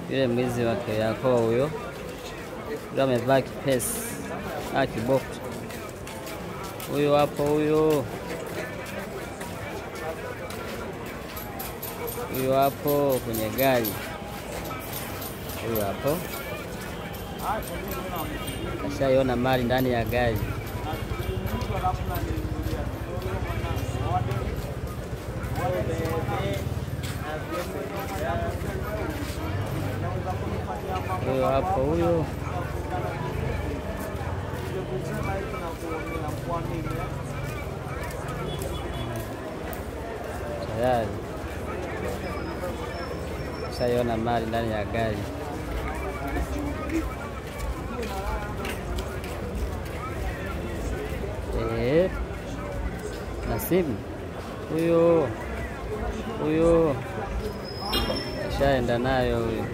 Yule mwizi wake yako huyo. Yule amevaa kipesi. Kiboko. Huyo hapo huyo. Huyo hapo kwenye gari. Huyo hapo. Kashaiona mali ndani ya gari. Huyo hapo huyo. Tayari. Kashaiona mali ndani ya gari. Nasibu huyo kashaenda nayo huyo.